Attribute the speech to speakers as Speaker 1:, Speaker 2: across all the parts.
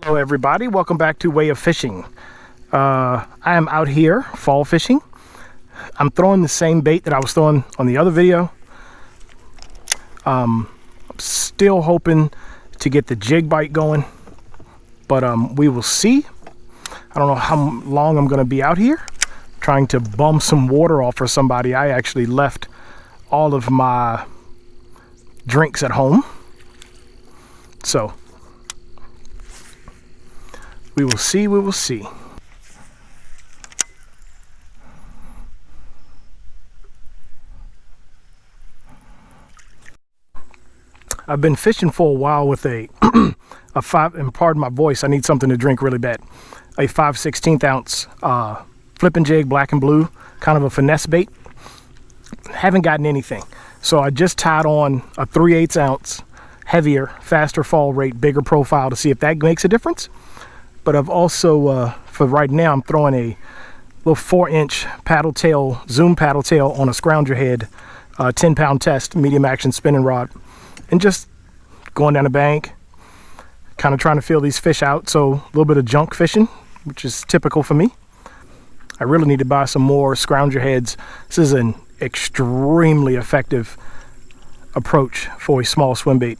Speaker 1: Hello everybody, welcome back to WAEofFishing. I am out here fall fishing. I'm throwing the same bait that I was throwing on the other video. I'm still hoping to get the jig bite going, but we will see. I don't know how long I'm going to be out here trying to bum some water off for somebody. I actually left all of my drinks at home, so we will see, we will see. I've been fishing for a while with a and pardon my voice, I need something to drink really bad. A 5/16 ounce flipping jig, black and blue, kind of a finesse bait. Haven't gotten anything. So I just tied on a 3/8 ounce, heavier, faster fall rate, bigger profile to see if that makes a difference. But I've also, for right now, I'm throwing a little 4-inch paddle tail, zoom paddle tail on a Scrounger head, 10-pound test, medium action spinning rod, and just going down the bank, kind of trying to feel these fish out. So a little bit of junk fishing, which is typical for me. I really need to buy some more Scrounger heads. This is an extremely effective approach for a small swim bait.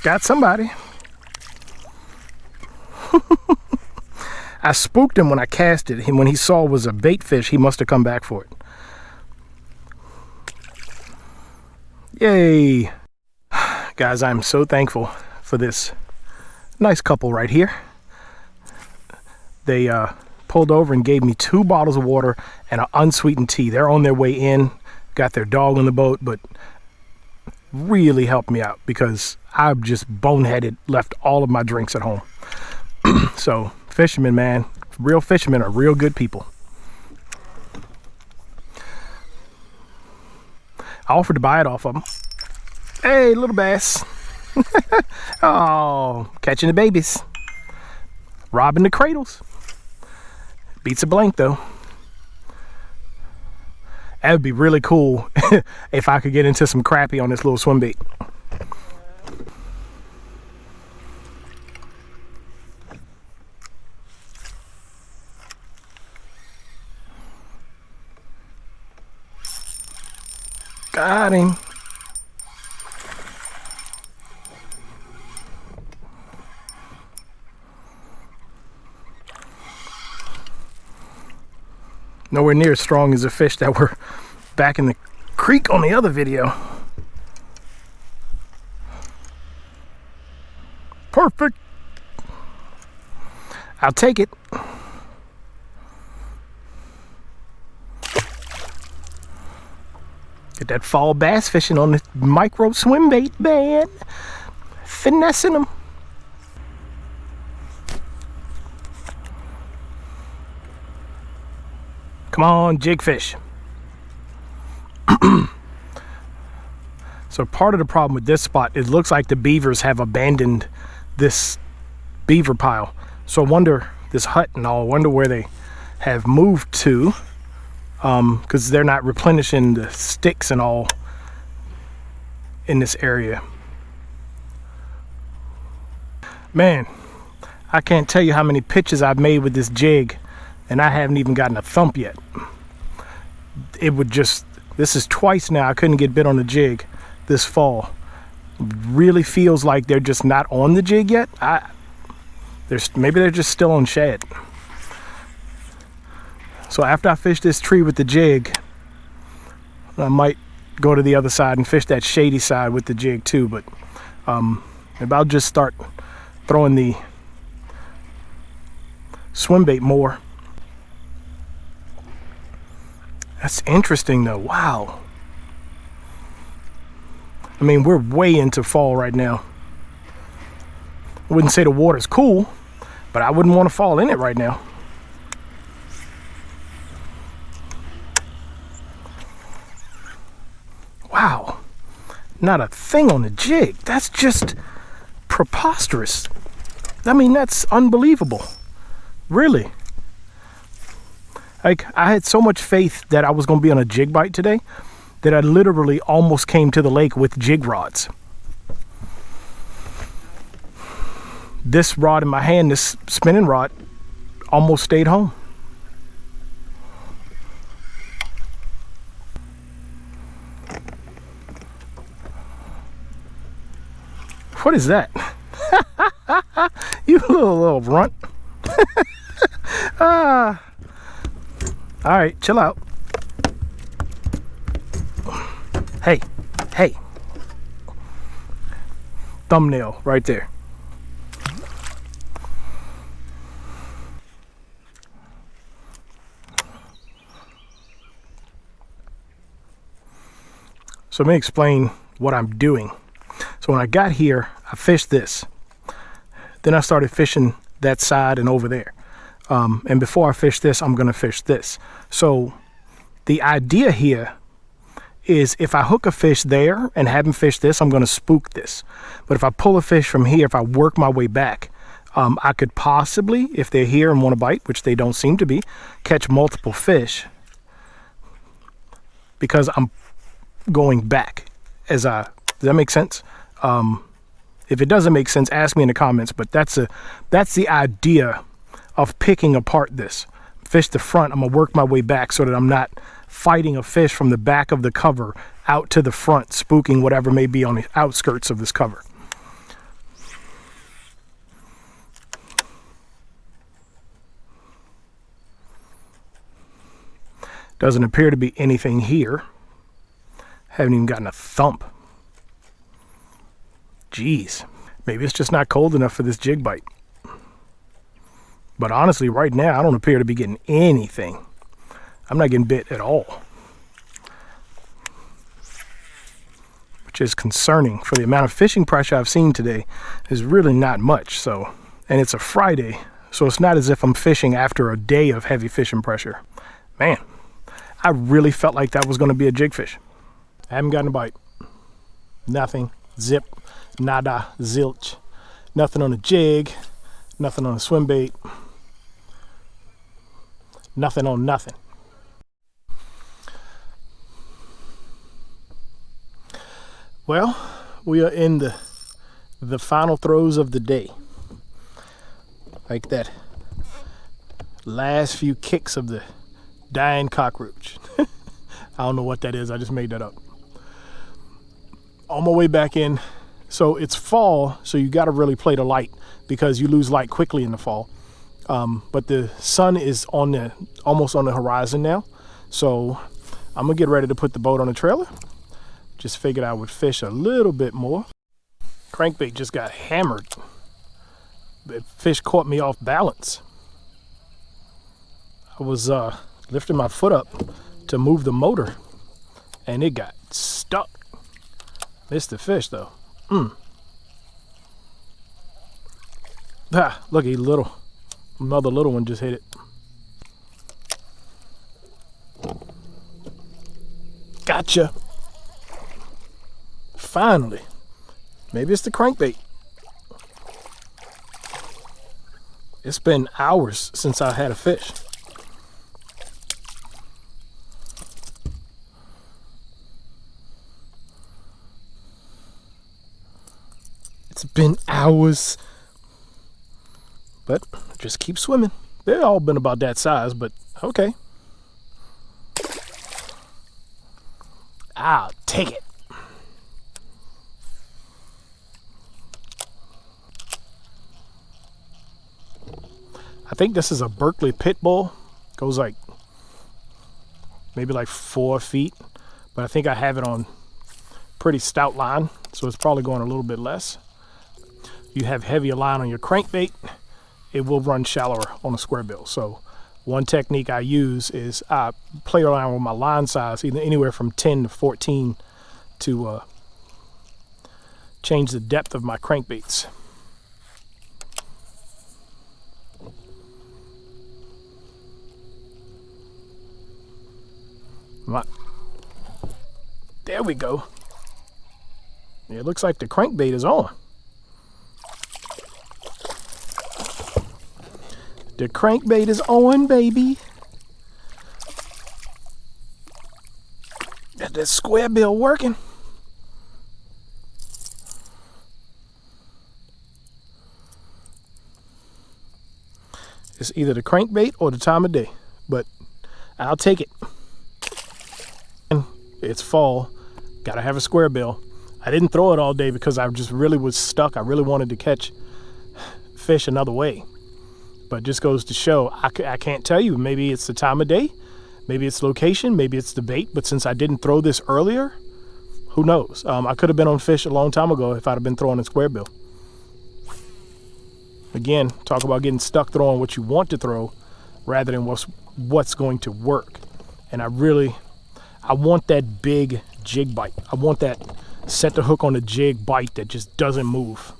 Speaker 1: Got somebody. I spooked him when I casted him. When he saw it was a bait fish, he must have come back for it. Yay. Guys, I'm so thankful for this nice couple right here. They pulled over and gave me 2 bottles of water and an unsweetened tea. They're on their way in, got their dog on the boat, but really helped me out because I've just boneheaded, left all of my drinks at home. So fishermen, man, real fishermen are real good people. I offered to buy it off of them. Hey, little bass. Oh, catching the babies. Robbing the cradles. Beats a blank though. That would be really cool if I could get into some crappie on this little swim bait. Got him. Nowhere near as strong as the fish that were back in the creek on the other video. Perfect. I'll take it. Get that fall bass fishing on the micro swim bait, man. Finessing them. Come on, jig fish. So part of the problem with this spot, it looks like the beavers have abandoned this beaver pile. So I wonder, this hut and all, I wonder where they have moved to, because they're not replenishing the sticks and all in this area. Man, I can't tell you how many pitches I've made with this jig, and I haven't even gotten a thump yet. It would just, this is twice now I couldn't get bit on the jig this fall. Really feels like they're just not on the jig yet. Maybe they're just still on shad. So after I fish this tree with the jig, I might go to the other side and fish that shady side with the jig too, but maybe I'll just start throwing the swim bait more. That's interesting though. Wow. I mean, we're way into fall right now. I wouldn't say the water's cool, but I wouldn't want to fall in it right now. Wow. Not a thing on the jig. That's just preposterous. I mean, that's unbelievable. Really. Like, I had so much faith that I was going to be on a jig bite today that I literally almost came to the lake with jig rods. This rod in my hand, this spinning rod, almost stayed home. What is that? You little runt. All right, chill out. Hey, hey. Thumbnail right there. So let me explain what I'm doing. So when I got here, I fished this. Then I started fishing that side and over there. And before I fish this, I'm gonna fish this. So the idea here is if I hook a fish there and haven't fished this, I'm gonna spook this. But if I pull a fish from here, if I work my way back, I could possibly, if they're here and want to bite, which they don't seem to be, catch multiple fish because I'm going back does that make sense? If it doesn't make sense, ask me in the comments, but that's the idea of picking apart this. Fish the front, I'm gonna work my way back so that I'm not fighting a fish from the back of the cover out to the front, spooking whatever may be on the outskirts of this cover. Doesn't appear to be anything here. Haven't even gotten a thump. Jeez, maybe it's just not cold enough for this jig bite. But honestly, right now, I don't appear to be getting anything. I'm not getting bit at all. Which is concerning. For the amount of fishing pressure I've seen today, is really not much. So, and it's a Friday, so it's not as if I'm fishing after a day of heavy fishing pressure. Man, I really felt like that was going to be a jig fish. I haven't gotten a bite. Nothing. Zip. Nada. Zilch. Nothing on a jig. Nothing on a swim bait. Nothing on nothing. Well, we are in the final throes of the day. Like that last few kicks of the dying cockroach. I don't know what that is. I just made that up. On my way back in. So it's fall, so you got to really play the light because you lose light quickly in the fall. But the sun is almost on the horizon now. So I'm gonna get ready to put the boat on the trailer. Just figured I would fish a little bit more. Crankbait just got hammered. The fish caught me off balance. I was lifting my foot up to move the motor and it got stuck. Missed the fish though. Ah, look, another little one just hit it. Gotcha. Finally. Maybe it's the crankbait. It's been hours since I had a fish. It's been hours. But just keep swimming. They've all been about that size, but okay. I'll take it. I think this is a Berkley Pitbull. Goes like maybe like 4 feet, but I think I have it on pretty stout line, so it's probably going a little bit less. You have heavier line on your crankbait, it will run shallower on a squarebill. So one technique I use is I play around with my line size, either anywhere from 10 to 14 to change the depth of my crankbaits. There we go. It looks like the crankbait is on. The crankbait is on, baby. Got that Squarebill working. It's either the crankbait or the time of day, but I'll take it. It's fall, gotta have a Squarebill. I didn't throw it all day because I just really was stuck. I really wanted to catch fish another way. But just goes to show, I can't tell you. Maybe it's the time of day, maybe it's location, maybe it's the bait. But since I didn't throw this earlier, who knows? I could have been on fish a long time ago if I'd have been throwing a Squarebill. Again, talk about getting stuck throwing what you want to throw rather than what's going to work. And I want that big jig bite. I want that set the hook on the jig bite that just doesn't move.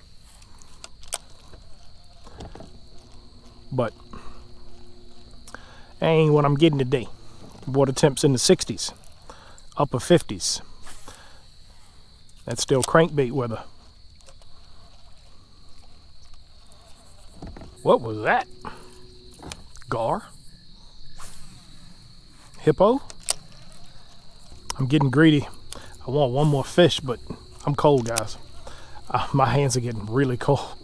Speaker 1: But that ain't what I'm getting today. Water temps in the 60s, upper 50s. That's still crankbait weather. What was that? Gar? Hippo? I'm getting greedy. I want one more fish, but I'm cold, guys. My hands are getting really cold.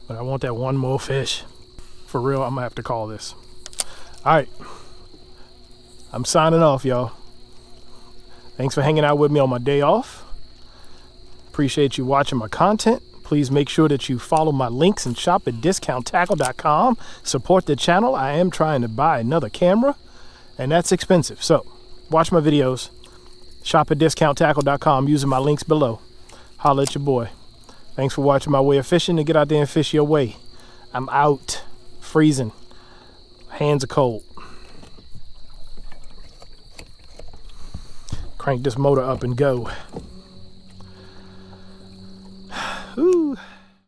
Speaker 1: But I want that one more fish. For real, I'm gonna have to call this. All right. I'm signing off, y'all. Thanks for hanging out with me on my day off. Appreciate you watching my content. Please make sure that you follow my links and shop at discounttackle.com. Support the channel. I am trying to buy another camera, and that's expensive. So watch my videos. Shop at discounttackle.com using my links below. Holla at your boy. Thanks for watching my way of fishing, and get out there and fish your way. I'm out. Freezing. Hands are cold. Crank this motor up and go. Ooh.